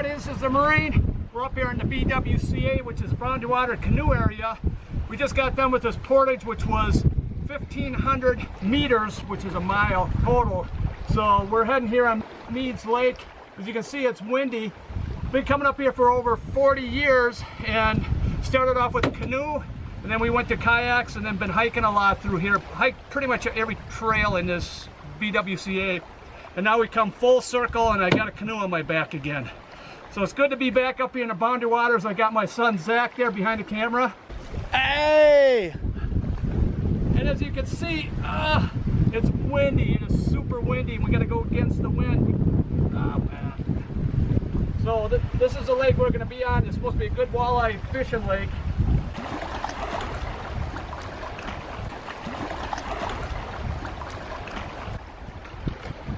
everybody, this is the Marine. We're up here in the BWCA, which is Boundary Waters Canoe Area. We just got done with this portage, which was 1,500 meters, which is a mile total. So we're heading here on Meads Lake. As you can see, it's windy. Been coming up here for over 40 years and started off with a canoe, and then we went to kayaks, and then been hiking a lot through here. Hiked pretty much every trail in this BWCA. And now we come full circle and I got a canoe on my back again. So it's good to be back up here in the Boundary Waters. I got my son Zach there behind the camera. Hey! And as you can see, it's windy. It is super windy. We got to go against the wind. Oh man. So this is the lake we're going to be on. It's supposed to be a good walleye fishing lake.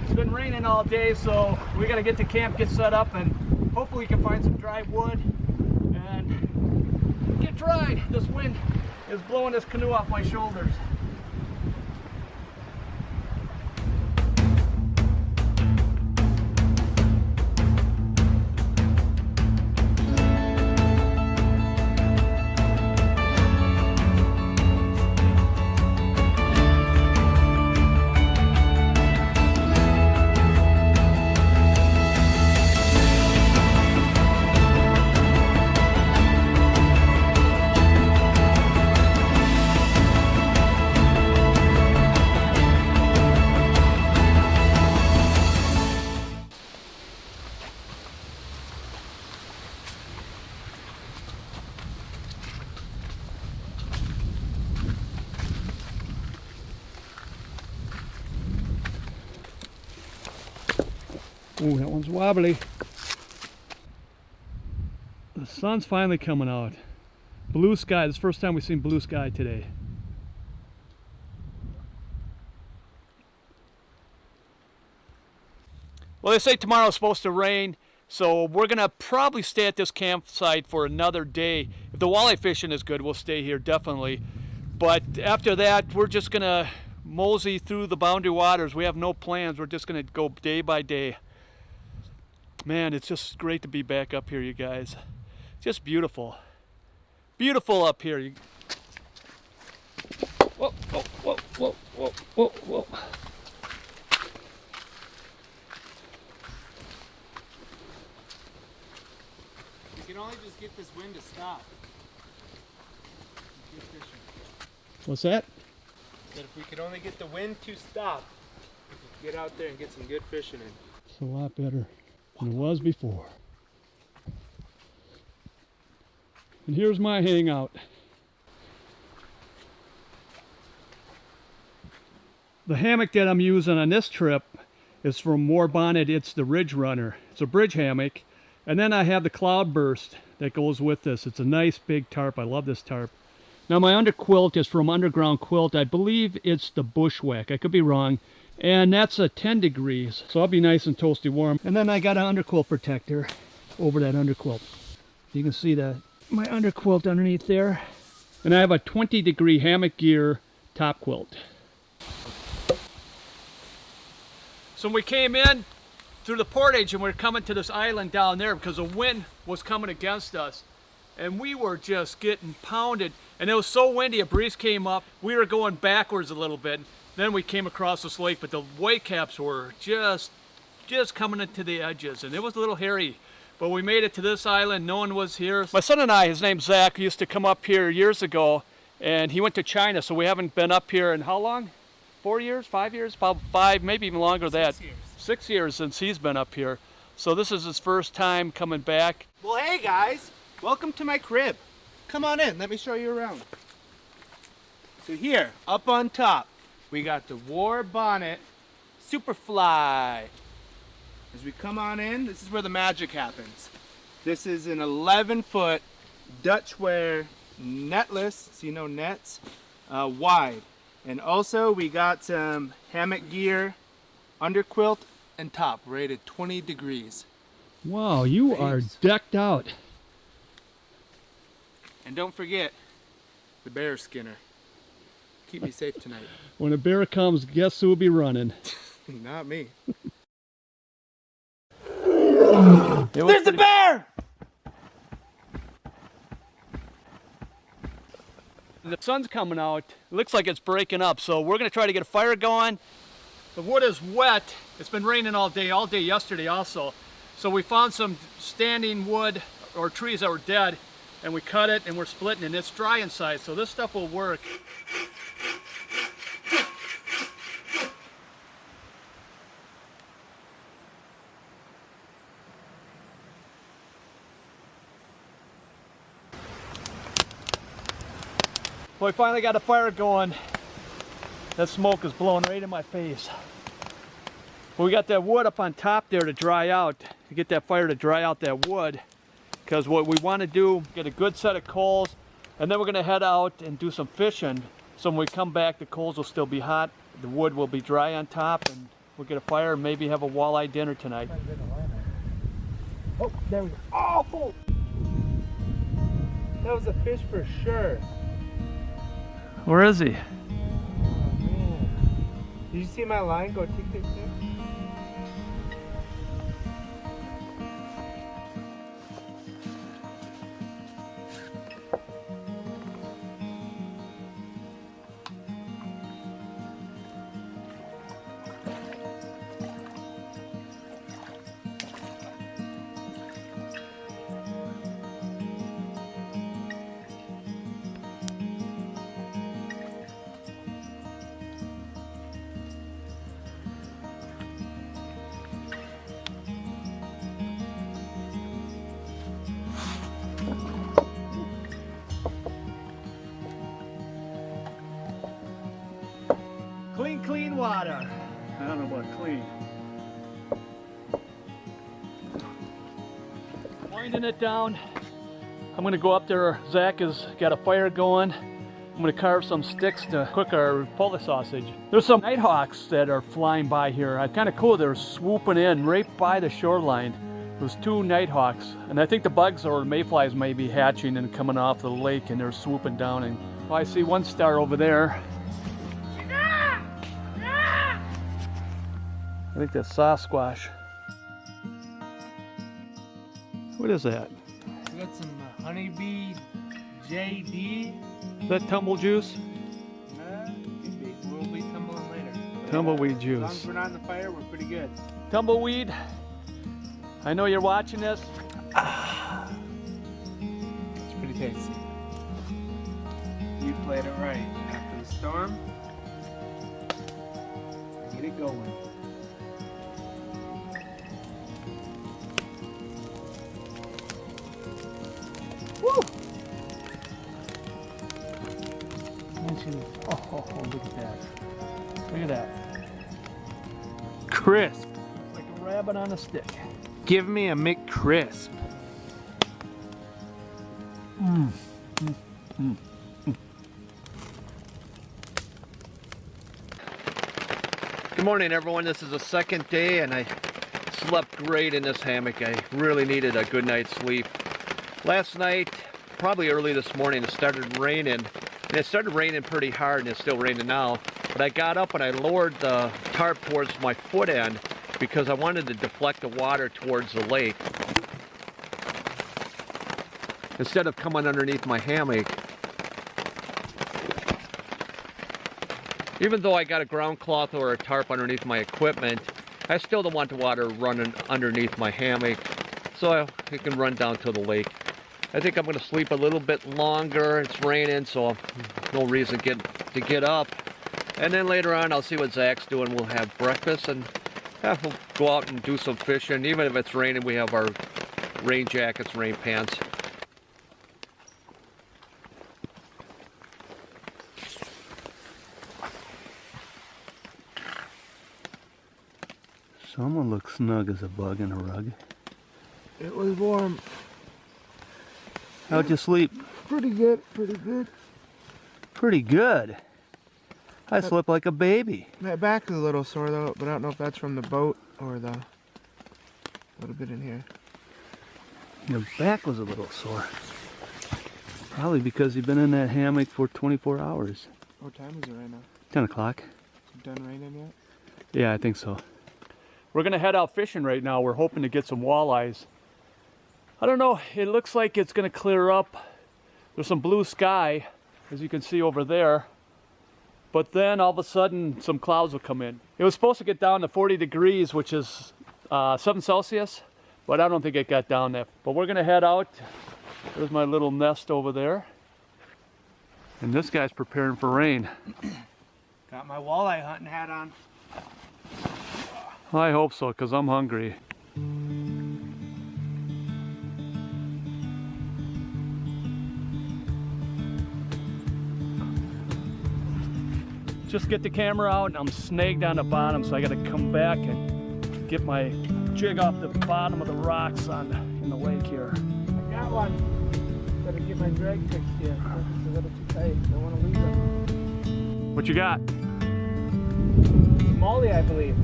It's been raining all day, so we got to get to camp, get set up, and hopefully we can find some dry wood and get dried. This wind is blowing this canoe off my shoulders. Ooh, that one's wobbly. The sun's finally coming out. Blue sky. This is the first time we've seen blue sky today. Well, they say tomorrow's supposed to rain, so we're gonna probably stay at this campsite for another day. If the walleye fishing is good, we'll stay here definitely. But after that, we're just gonna mosey through the Boundary Waters. We have no plans. We're just gonna go day by day. Man, it's just great to be back up here, you guys. Just beautiful. Beautiful up here. Whoa, whoa, whoa, whoa, whoa, whoa, whoa. We can only just get this wind to stop. Good fishing. What's that? That if we could only get the wind to stop, we could get out there and get some good fishing in. It's a lot better than it was before. And here's my hangout. The hammock that I'm using on this trip is from Moore Bonnet. It's the Ridge Runner. It's a bridge hammock. And then I have the Cloudburst that goes with this. It's a nice big tarp. I love this tarp. Now my underquilt is from Underground Quilt. I believe it's the Bushwhack. I could be wrong. And that's a 10 degrees, so I'll be nice and toasty warm. And then I got an underquilt protector over that underquilt. You can see that my underquilt underneath there. And I have a 20-degree hammock gear top quilt. So we came in through the portage and we're coming to this island down there because the wind was coming against us. And we were just getting pounded. And it was so windy, a breeze came up. We were going backwards a little bit. Then we came across this lake, but the whitecaps were just coming into the edges, and it was a little hairy. But we made it to this island. No one was here. My son and I, his name's Zach, used to come up here years ago, and he went to China, so we haven't been up here in how long? 4 years, 5 years? About 5, maybe even longer than that. 6 years. 6 years since he's been up here. So this is his first time coming back. Well, hey guys, welcome to my crib. Come on in, let me show you around. So here, up on top, we got the Moore Bonnet Superfly. As we come on in, this is where the magic happens. This is an 11-foot Dutch wear netless, see no nets, wide. And also we got some hammock gear, underquilt, and top, rated 20 degrees. Wow, you are decked out. And don't forget the bear skinner. Keep me safe tonight. When a bear comes, guess who will be running? Not me. There's the bear! The sun's coming out. It looks like it's breaking up, so we're gonna try to get a fire going. The wood is wet. It's been raining all day yesterday also. So we found some standing wood or trees that were dead, and we cut it and we're splitting it, and it's dry inside, so this stuff will work. Well, we finally got a fire going. That smoke is blowing right in my face. Well, we got that wood up on top there to dry out, to get that fire to dry out that wood. Because what we want to do, get a good set of coals, and then we're going to head out and do some fishing. So when we come back, the coals will still be hot, the wood will be dry on top, and we'll get a fire and maybe have a walleye dinner tonight. Oh, there we go. Oh, boom. That was a fish for sure. Where is he? Oh, man. Did you see my line go tick, tick, tick? Clean water. I don't know about clean. Winding it down. I'm gonna go up there. Zach has got a fire going. I'm gonna carve some sticks to cook our Polish sausage. There's some nighthawks that are flying by here. It's kind of cool. They're swooping in right by the shoreline. There's two nighthawks, and I think the bugs or mayflies may be hatching and coming off the lake, and they're swooping down. And I see one star over there. I think that's Sasquatch. What is that? We got some honeybee JD. Is that tumble juice? Could be. We'll be tumbling later. Tumbleweed As long juice. as we're not in the fire, we're pretty good. Tumbleweed, I know you're watching this. It's pretty tasty. You played it right. After the storm, get it going. Woo! Oh, look at that. Look at that. Crisp. Like a rabbit on a stick. Give me a McCrisp. Good morning, everyone. This is the second day and I slept great in this hammock. I really needed a good night's sleep. Last night, probably early this morning, it started raining. And it started raining pretty hard, and it's still raining now. But I got up and I lowered the tarp towards my foot end because I wanted to deflect the water towards the lake instead of coming underneath my hammock. Even though I got a ground cloth or a tarp underneath my equipment, I still don't want the water running underneath my hammock, so it can run down to the lake. I think I'm going to sleep a little bit longer. It's raining, so no reason to get up. And then later on, I'll see what Zach's doing. We'll have breakfast and we'll go out and do some fishing. Even if it's raining, we have our rain jackets, rain pants. Someone looks snug as a bug in a rug. It was warm. How'd you sleep? Pretty good, pretty good. Pretty good. I slept like a baby. My back is a little sore though, but I don't know if that's from the boat or the little bit in here. Your back was a little sore. Probably because you've been in that hammock for 24 hours. What time is it right now? 10 o'clock. Is it done raining yet? Yeah, I think so. We're gonna head out fishing right now. We're hoping to get some walleyes. I don't know, it looks like it's gonna clear up. There's some blue sky, as you can see over there. But then all of a sudden, some clouds will come in. It was supposed to get down to 40 degrees, which is 7 Celsius, but I don't think it got down there. But we're gonna head out. There's my little nest over there. And this guy's preparing for rain. Got my walleye hunting hat on. I hope so, because I'm hungry. Just get the camera out and I'm snagged on the bottom, so I gotta come back and get my jig off the bottom of the rocks in the lake here. I got one. Gotta get my drag fixed here. It's a little too tight. Don't want to lose them. What you got? Molly, I believe.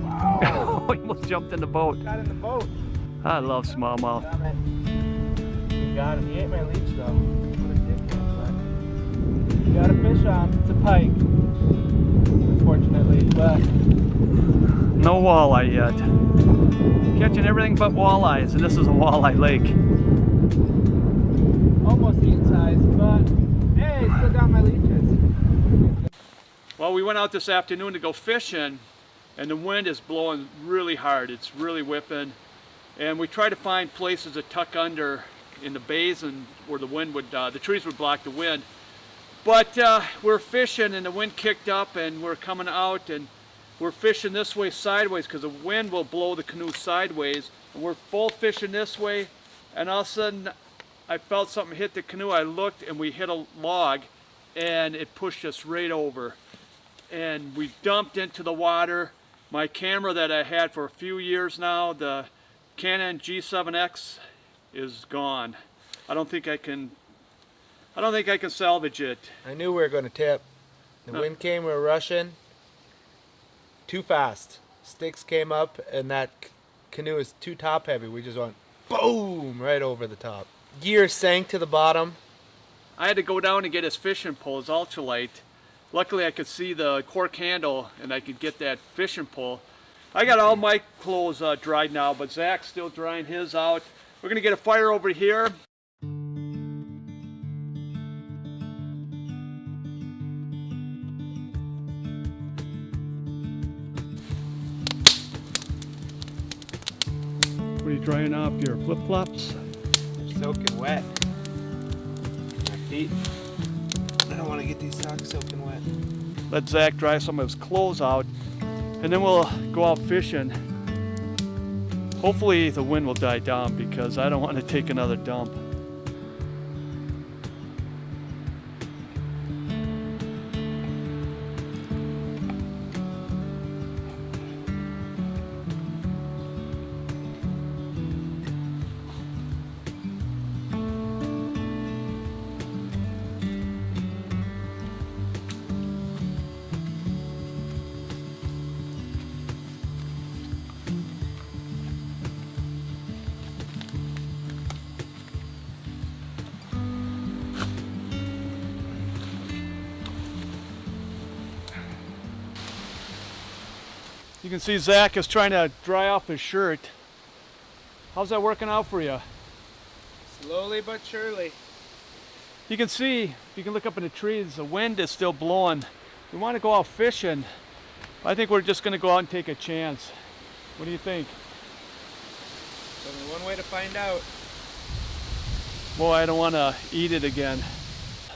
Wow. Oh, he almost jumped in the boat. Got in the boat. I love smallmouth. Got it. You got him. He ate my leech though. What a dickhead. But you got a fish on. It's a pike. Unfortunately, but no walleye yet. Catching everything but walleyes, and this is a walleye lake. almost eat size, but hey, still got my leeches. Well, we went out this afternoon to go fishing, and the wind is blowing really hard. It's really whipping, and we try to find places to tuck under in the basin where the wind would, the trees would block the wind. But we're fishing, and the wind kicked up, and we're coming out, and we're fishing this way sideways because the wind will blow the canoe sideways. And we're both fishing this way, and all of a sudden I felt something hit the canoe. I looked, and we hit a log, and it pushed us right over. And we dumped into the water. My camera that I had for a few years now, the Canon G7X, is gone. I don't think I can salvage it. I knew we were going to tip. The wind came, we were rushing too fast. Sticks came up, and that canoe is too top heavy. We just went boom right over the top. Gear sank to the bottom. I had to go down and get his fishing pole, his ultralight. Luckily I could see the cork handle and I could get that fishing pole. I got all my clothes dried now, but Zach's still drying his out. We're gonna get a fire over here. What are you drying off, your flip-flops? They're soaking wet. My feet. I don't want to get these socks soaking wet. Let Zach dry some of his clothes out, and then we'll go out fishing. Hopefully the wind will die down because I don't want to take another dump. You can see Zach is trying to dry off his shirt. How's that working out for you? Slowly but surely. You can see, you can look up in the trees, the wind is still blowing. We want to go out fishing. I think we're just going to go out and take a chance. What do you think? There's only one way to find out. Boy, I don't want to eat it again.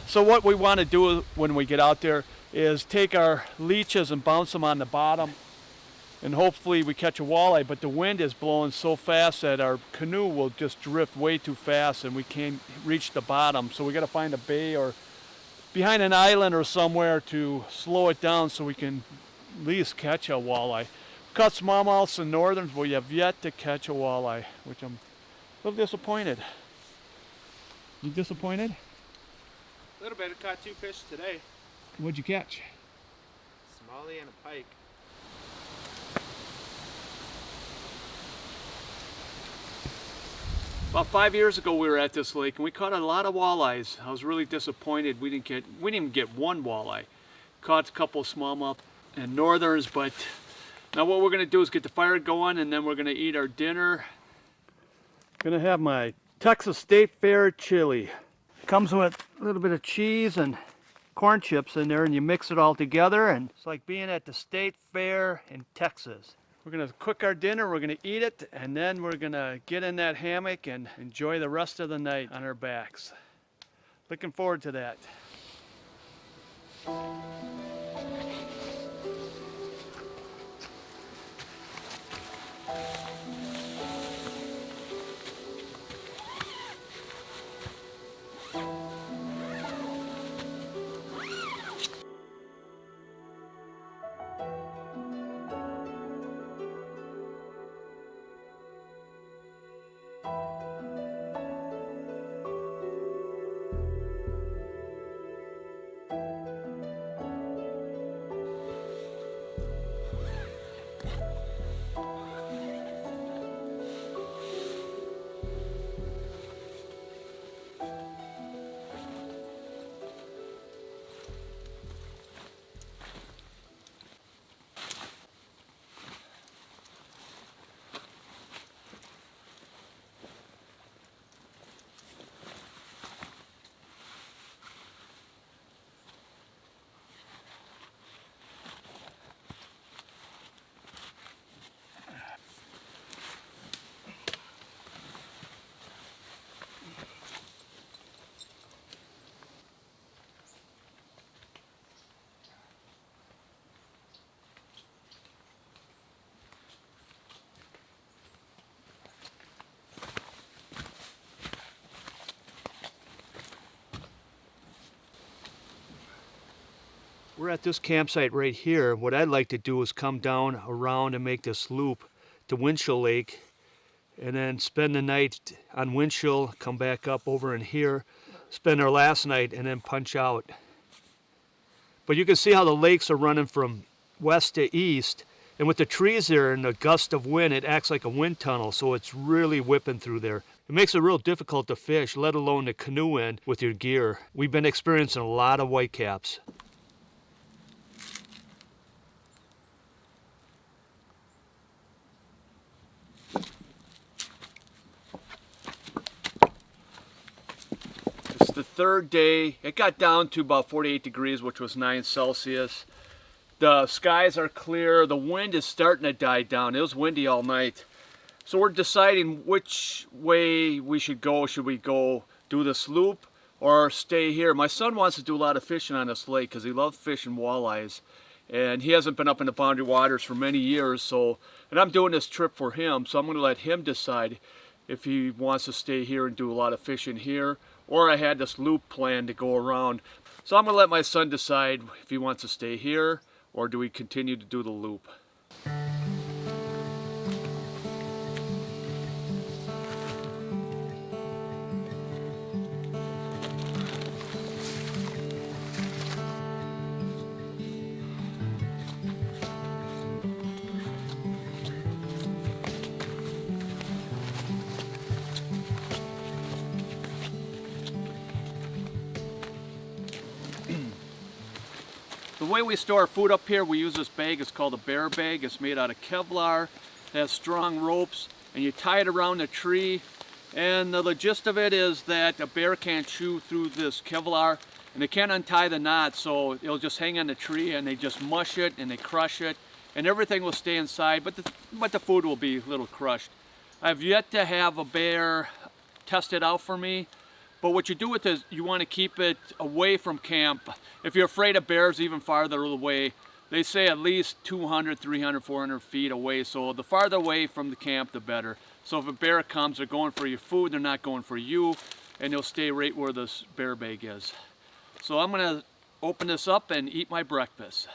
So what we want to do when we get out there is take our leeches and bounce them on the bottom. And hopefully we catch a walleye, but the wind is blowing so fast that our canoe will just drift way too fast and we can't reach the bottom. So we got to find a bay or behind an island or somewhere to slow it down so we can at least catch a walleye. Caught smallmouths and northerns, but we have yet to catch a walleye, which I'm a little disappointed. You disappointed? A little bit. I caught 2 fish today. What'd you catch? Smallie and a pike. About 5 years ago we were at this lake and we caught a lot of walleyes. I was really disappointed. We didn't even get one walleye. Caught a couple of smallmouth and northerns, but now what we're gonna do is get the fire going and then we're gonna eat our dinner. Gonna have my Texas State Fair chili. Comes with a little bit of cheese and corn chips in there, and you mix it all together, and it's like being at the State Fair in Texas. We're gonna cook our dinner, we're gonna eat it, and then we're gonna get in that hammock and enjoy the rest of the night on our backs. Looking forward to that. We're at this campsite right here. What I'd like to do is come down around and make this loop to Winchell Lake and then spend the night on Winchell, come back up over in here, spend our last night, and then punch out. But you can see how the lakes are running from west to east, and with the trees there and the gust of wind, it acts like a wind tunnel, so it's really whipping through there. It makes it real difficult to fish, let alone to canoe in with your gear. We've been experiencing a lot of whitecaps. It's the third day. It got down to about 48 degrees, which was 9 Celsius. The skies are clear. The wind is starting to die down. It was windy all night. So we're deciding which way we should go. Should we go do this loop or stay here? My son wants to do a lot of fishing on this lake because he loves fishing walleyes. And he hasn't been up in the Boundary Waters for many years. And I'm doing this trip for him. So I'm going to let him decide if he wants to stay here and do a lot of fishing here, or I had this loop planned to go around. So I'm going to let my son decide if he wants to stay here or do we continue to do the loop. The way we store our food up here, we use this bag. It's called a bear bag. It's made out of Kevlar. It has strong ropes, and you tie it around a tree. And the gist of it is that a bear can't chew through this Kevlar, and they can't untie the knot, so it'll just hang on the tree, and they just mush it and they crush it, and everything will stay inside, but the food will be a little crushed. I've yet to have a bear test it out for me. But what you do with this, you want to keep it away from camp. If you're afraid of bears even farther away, they say at least 200, 300, 400 feet away. So the farther away from the camp, the better. So if a bear comes, they're going for your food, they're not going for you, and they'll stay right where this bear bag is. So I'm going to open this up and eat my breakfast.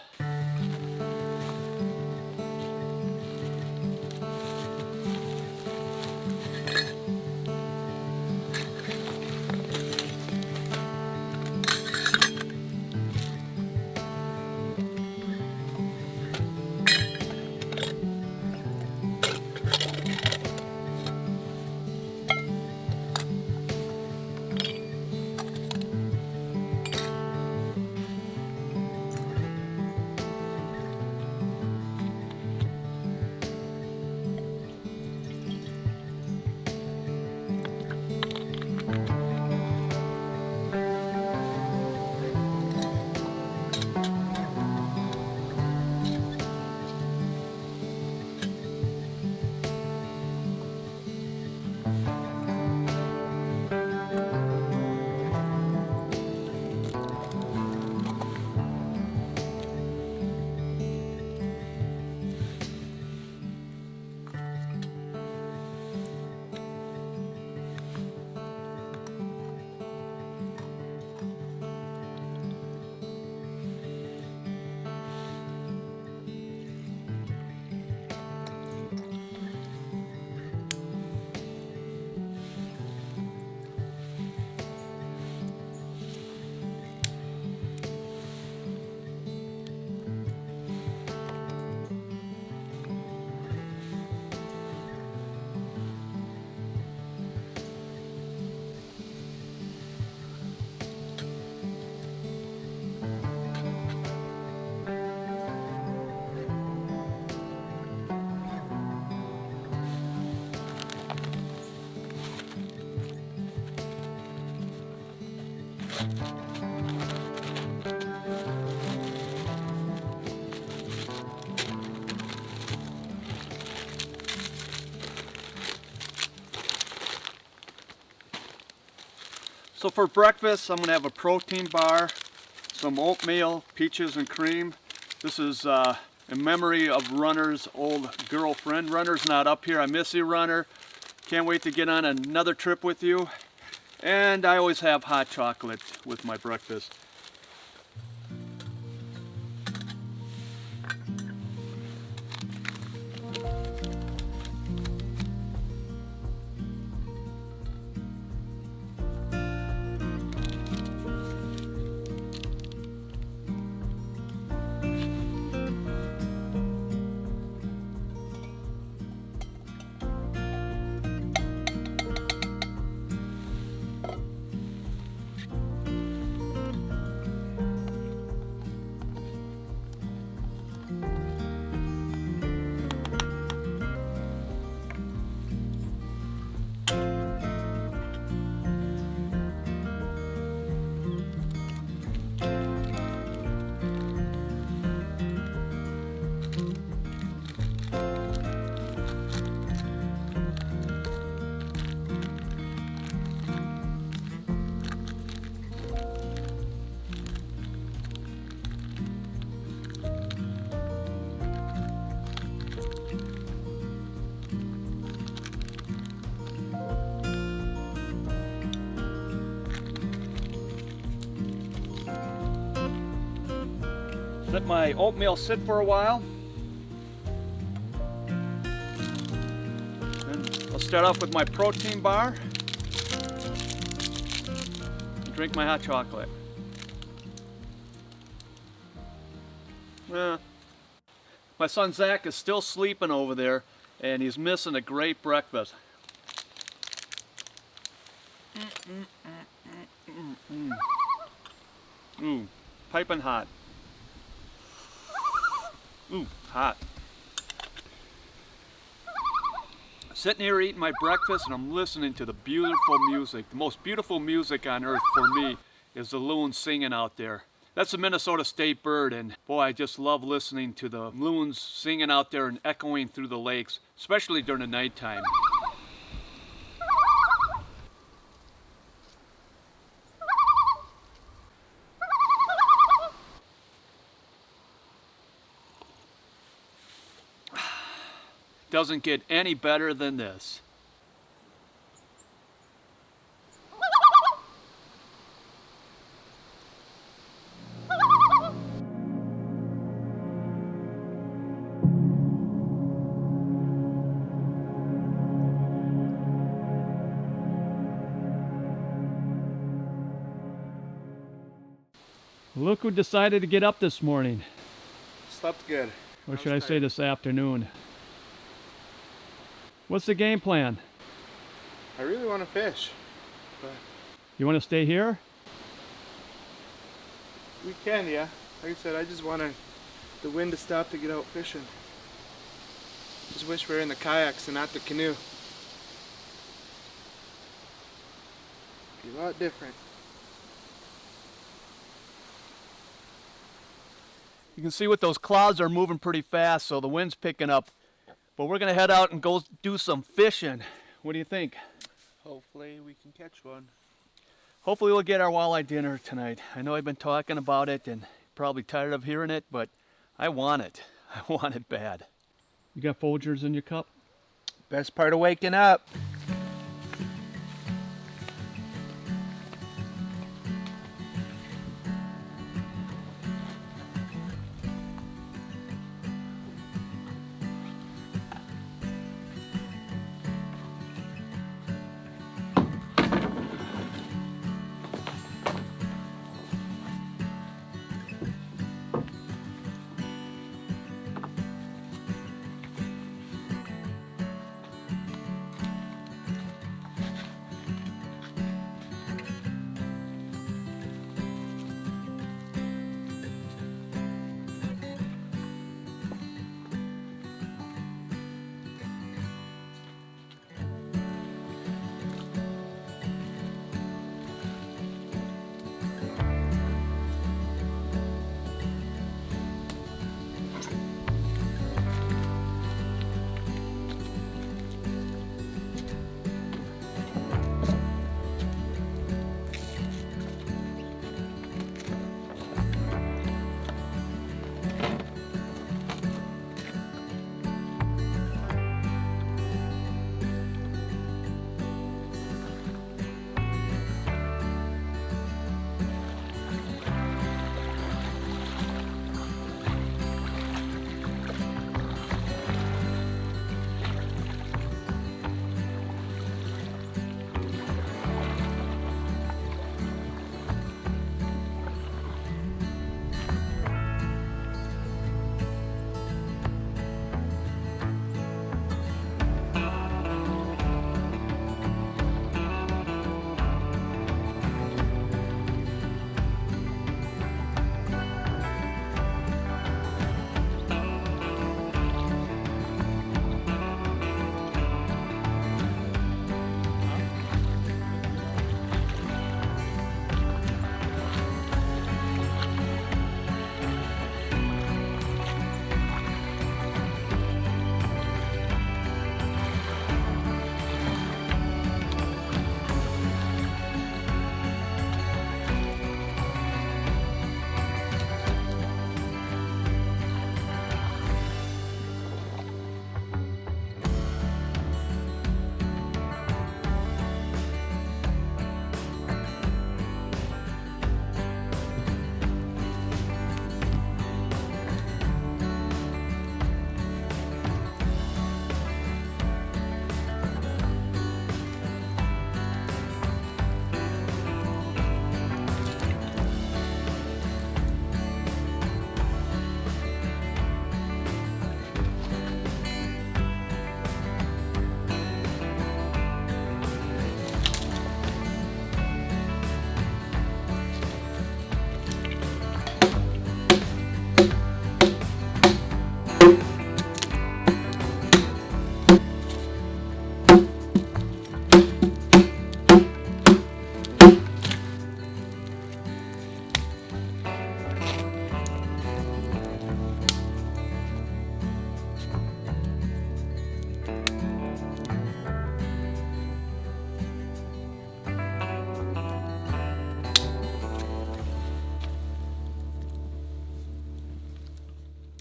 So for breakfast, I'm gonna have a protein bar, some oatmeal, peaches and cream. This is in memory of Runner's old girlfriend. Runner's not up here. I miss you, Runner. Can't wait to get on another trip with you. And I always have hot chocolate with my breakfast. Let my oatmeal sit for a while. And I'll start off with my protein bar. And drink my hot chocolate. My son Zach is still sleeping over there, and he's missing a great breakfast. Ooh, piping hot. Ooh, hot. Sitting here eating my breakfast and I'm listening to the beautiful music. The most beautiful music on earth for me is the loons singing out there. That's a Minnesota state bird, and boy, I just love listening to the loons singing out there and echoing through the lakes, especially during the nighttime. Doesn't get any better than this. Look who decided to get up this morning. Slept good. Or should I say this afternoon? What's the game plan? I really want to fish, but You want to stay here? we can, yeah. Like I said, I just want the wind to stop to get out fishing. Just wish we were in the kayaks and not the canoe. Be a lot different. You can see what those clouds are moving pretty fast, so the wind's picking up. But we're gonna head out and go do some fishing. What do you think? Hopefully we can catch one. Hopefully we'll get our walleye dinner tonight. I know I've been talking about it and probably tired of hearing it, but I want it. I want it bad. You got Folgers in your cup? Best part of waking up.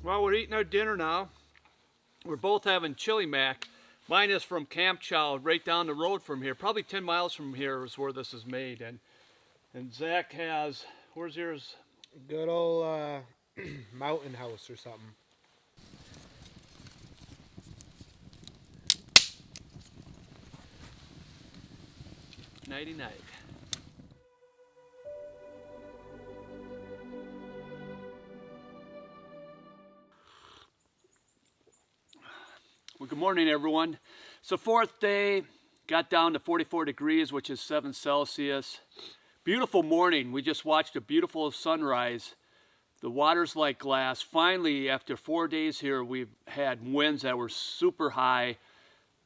Well, we're eating our dinner now. We're both having chili mac. Mine is from Camp Chow, right down the road from here. Probably 10 miles from here is where this is made. And Zach has, where's yours? Good old mountain house or something. Nighty night. Well, good morning, everyone. So fourth day, got down to 44 degrees, which is 7 Celsius. Beautiful morning. We just watched a beautiful sunrise. The water's like glass. Finally, after 4 days here, we've had winds that were super high,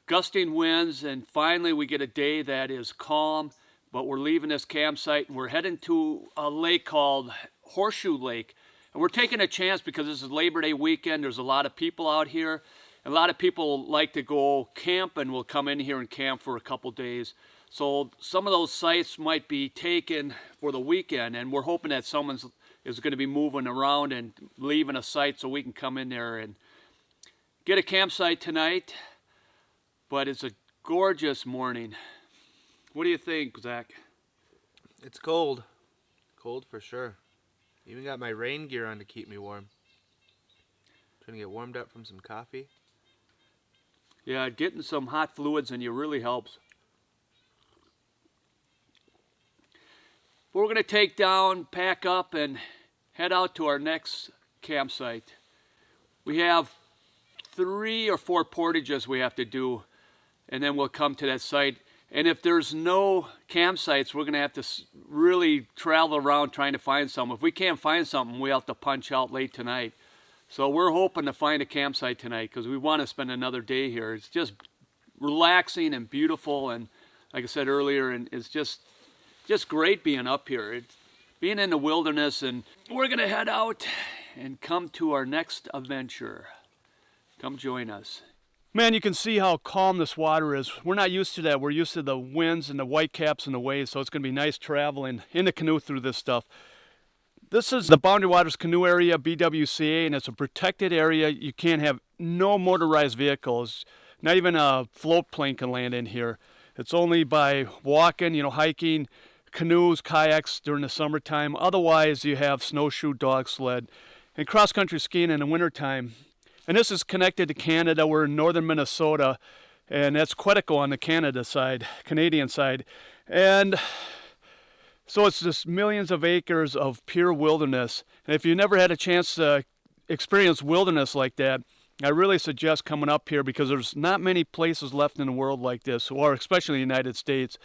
gusting winds, and finally we get a day that is calm, but we're leaving this campsite and we're heading to a lake called Horseshoe Lake. And we're taking a chance because this is Labor Day weekend. There's a lot of people out here. A lot of people like to go camp and will come in here and camp for a couple days. So some of those sites might be taken for the weekend, and we're hoping that someone is going to be moving around and leaving a site so we can come in there and get a campsite tonight. But it's a gorgeous morning. What do you think, Zach? It's cold. Cold for sure. Even got my rain gear on to keep me warm. Trying to get warmed up from some coffee. Yeah, getting some hot fluids in you really helps. We're going to take down, pack up, and head out to our next campsite. We have 3 or 4 portages we have to do, and then we'll come to that site. And if there's no campsites, we're going to have to really travel around trying to find some. If we can't find something, we have to punch out late tonight. So we're hoping to find a campsite tonight because we want to spend another day here. It's just relaxing and beautiful, and like I said earlier, and it's just great being up here. It's being in the wilderness, and we're going to head out and come to our next adventure. Come join us. Man, you can see how calm this water is. We're not used to that. We're used to the winds and the whitecaps and the waves, so it's going to be nice traveling in the canoe through this stuff. This is the Boundary Waters Canoe Area, BWCA, and it's a protected area. You can't have no motorized vehicles. Not even a float plane can land in here. It's only by walking, hiking, canoes, kayaks during the summertime. Otherwise, you have snowshoe, dog sled, and cross-country skiing in the wintertime. And this is connected to Canada. We're in northern Minnesota, and that's Quetico on the Canadian side. And so it's just millions of acres of pure wilderness. And if you never had a chance to experience wilderness like that, I really suggest coming up here because there's not many places left in the world like this, or especially in the United States.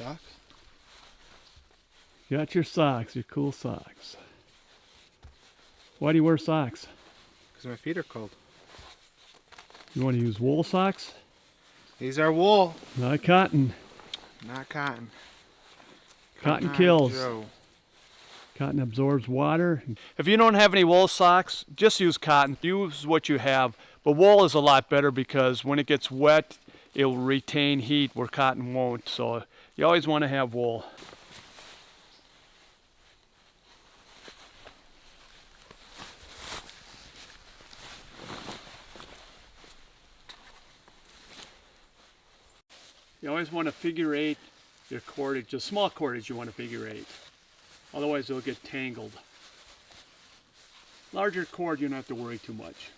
socks. Got your socks, your cool socks. Why do you wear socks? Because my feet are cold. You want to use wool socks? These are wool, Not cotton. not cotton. Cotton kills. Joe. Cotton absorbs water. If you don't have any wool socks, just use cotton. Use what you have. But wool is a lot better because when it gets wet, it will retain heat where cotton won't. So you always want to have wool. You always want to figure eight your cordage. Just small cordage you want to figure eight. Otherwise it'll get tangled. Larger cord you don't have to worry too much.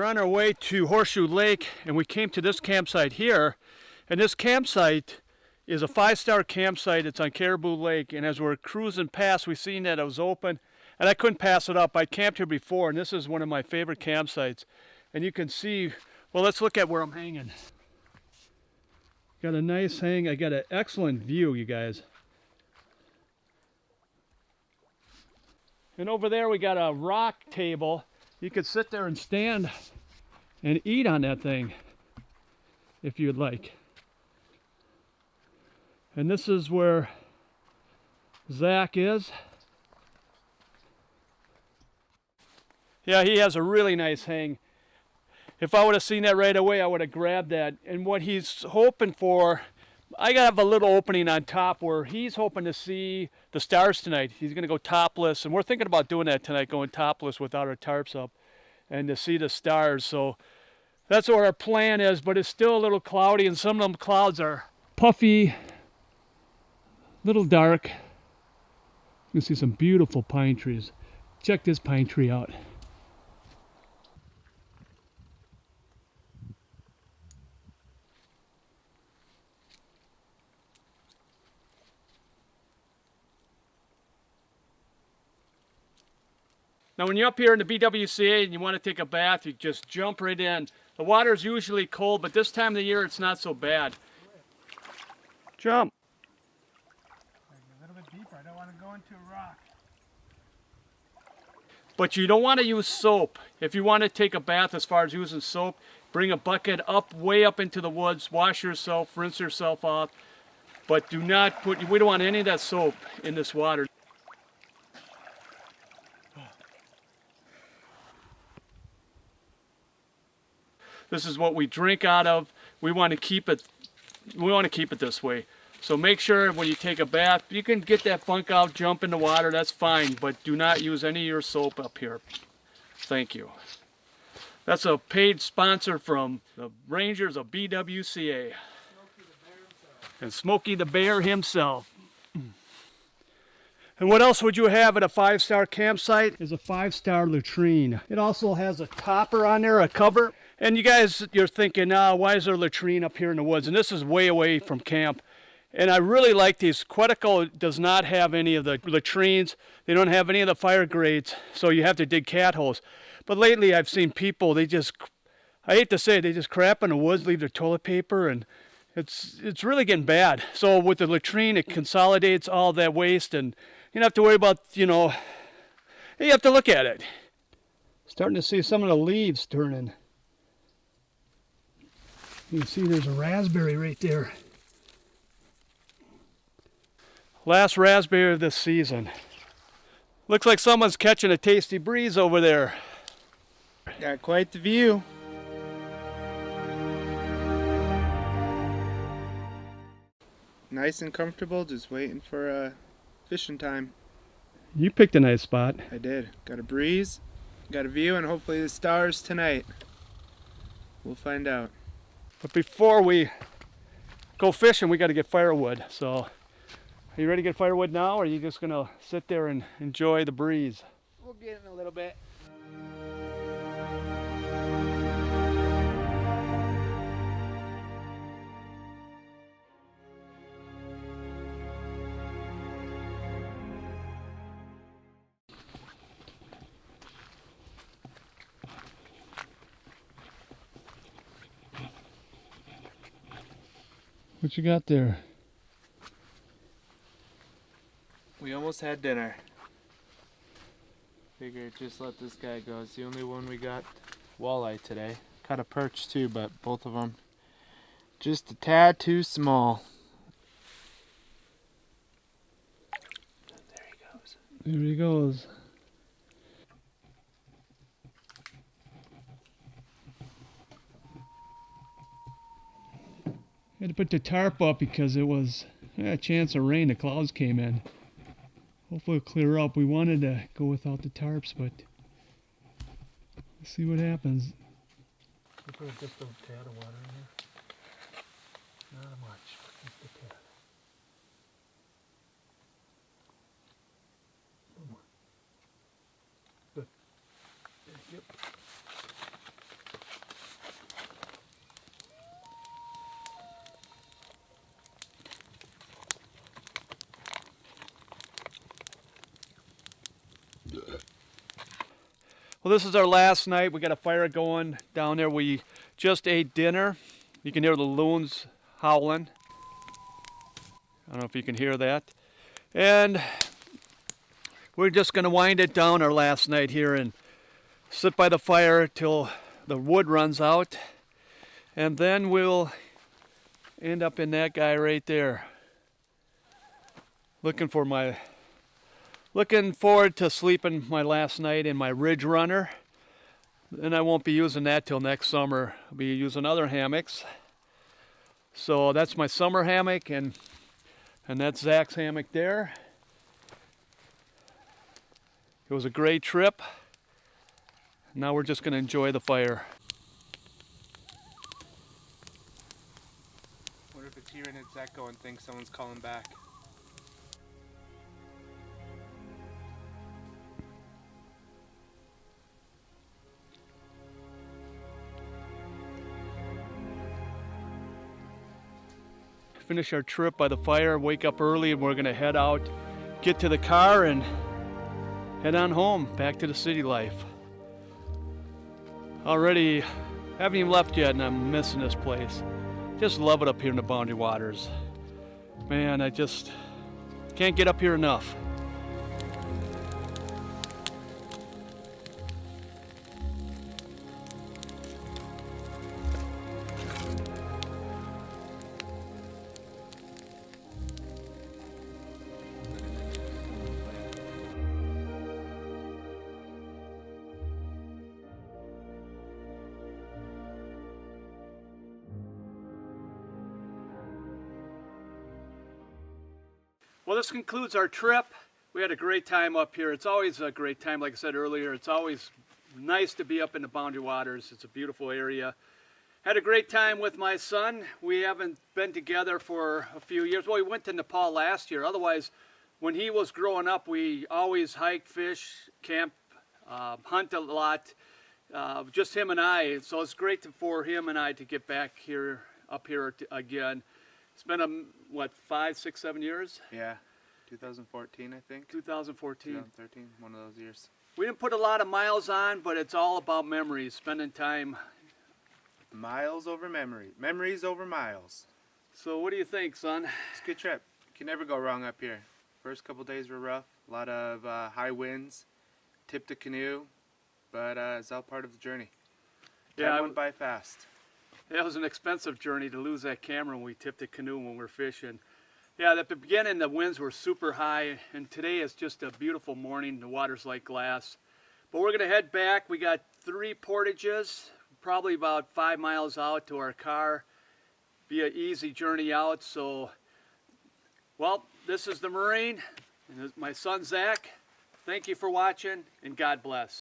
on our way to Horseshoe Lake, and we came to this campsite here. And this campsite is a 5-star campsite. It's on Caribou Lake, and as we're cruising past, we seen that it was open, and I couldn't pass it up. I camped here before, and this is one of my favorite campsites. And you can see, well, let's look at where I'm hanging. Got a nice hang. I got an excellent view, you guys. And over there we got a rock table. You could sit there and stand and eat on that thing if you'd like. And this is where Zach is. Yeah, he has a really nice hang. If I would have seen that right away, I would have grabbed that. And what he's hoping for, I have a little opening on top where he's hoping to see the stars tonight. He's going to go topless, and we're thinking about doing that tonight, going topless without our tarps up, and to see the stars. So that's what our plan is, but it's still a little cloudy, and some of them clouds are puffy, little dark. You can see some beautiful pine trees. Check this pine tree out. Now when you're up here in the BWCA and you want to take a bath, you just jump right in. The water is usually cold, but this time of the year it's not so bad. Jump. A little bit deeper. I don't want to go into a rock. But you don't want to use soap. If you want to take a bath, as far as using soap, bring a bucket up, way up into the woods, wash yourself, rinse yourself off. But do not put, we don't want any of that soap in this water. This is what we drink out of. We want to keep it this way. So make sure when you take a bath, you can get that funk out, jump in the water, that's fine, but do not use any of your soap up here. Thank you. That's a paid sponsor from the Rangers of BWCA. And Smokey the Bear himself. And what else would you have at a 5-star campsite? Is a 5-star latrine. It also has a topper on there, a cover. And you guys, you're thinking, why is there a latrine up here in the woods? And this is way away from camp. And I really like these. Quetico does not have any of the latrines. They don't have any of the fire grates, so you have to dig cat holes. But lately I've seen people, they just, I hate to say it, they just crap in the woods, leave their toilet paper, and it's really getting bad. So with the latrine, it consolidates all that waste, and you don't have to worry about, you have to look at it. Starting to see some of the leaves turning. You can see there's a raspberry right there. Last raspberry of this season. Looks like someone's catching a tasty breeze over there. Got quite the view. Nice and comfortable, just waiting for fishing time. You picked a nice spot. I did. Got a breeze, got a view, and hopefully the stars tonight. We'll find out. But before we go fishing, we got to get firewood. So, are you ready to get firewood now, or are you just going to sit there and enjoy the breeze? We'll get in a little bit. What you got there? We almost had dinner. Figured just let this guy go. It's the only one we got walleye today. Caught a perch too, but both of them just a tad too small. There he goes. There he goes. I had to put the tarp up because it was a chance of rain. The clouds came in. Hopefully it'll clear up. We wanted to go without the tarps, but let's see what happens. Put just a tad of water in there. Not much, just a tad. A little more. Good. Yep. Well, this is our last night. We got a fire going down there. We just ate dinner. You can hear the loons howling. I don't know if you can hear that. And we're just going to wind it down our last night here and sit by the fire till the wood runs out. And then we'll end up in that guy right there. Looking forward to sleeping my last night in my Ridge Runner. And I won't be using that till next summer. I'll be using other hammocks. So that's my summer hammock, and that's Zach's hammock there. It was a great trip. Now we're just going to enjoy the fire. Wonder if it's hearing its echo and thinks someone's calling back. Finish our trip by the fire, wake up early, and we're going to head out, get to the car, and head on home, back to the city life. Already haven't even left yet, and I'm missing this place. Just love it up here in the Boundary Waters. Man, I just can't get up here enough. Well, this concludes our trip. We had a great time up here. It's always a great time, like I said earlier. It's always nice to be up in the Boundary Waters. It's a beautiful area. Had a great time with my son. We haven't been together for a few years. Well, we went to Nepal last year. Otherwise, when he was growing up, we always hiked, fish, camp, hunt a lot. Just him and I. So it's great for him and I to get back here, up here again. It's been, 5, 6, 7 years? Yeah, 2014 I think. 2014. 2013, one of those years. We didn't put a lot of miles on, but it's all about memories, spending time. Miles over memory. Memories over miles. So what do you think, son? It's a good trip. You can never go wrong up here. First couple days were rough. A lot of high winds. Tipped a canoe. But it's all part of the journey. Time went by fast. That was an expensive journey to lose that camera when we tipped a canoe when we were fishing. Yeah, at the beginning the winds were super high, and today is just a beautiful morning. The water's like glass. But we're going to head back. We got 3 portages, probably about 5 miles out to our car. Be an easy journey out. So, well, this is the Marine, and my son Zach. Thank you for watching, and God bless.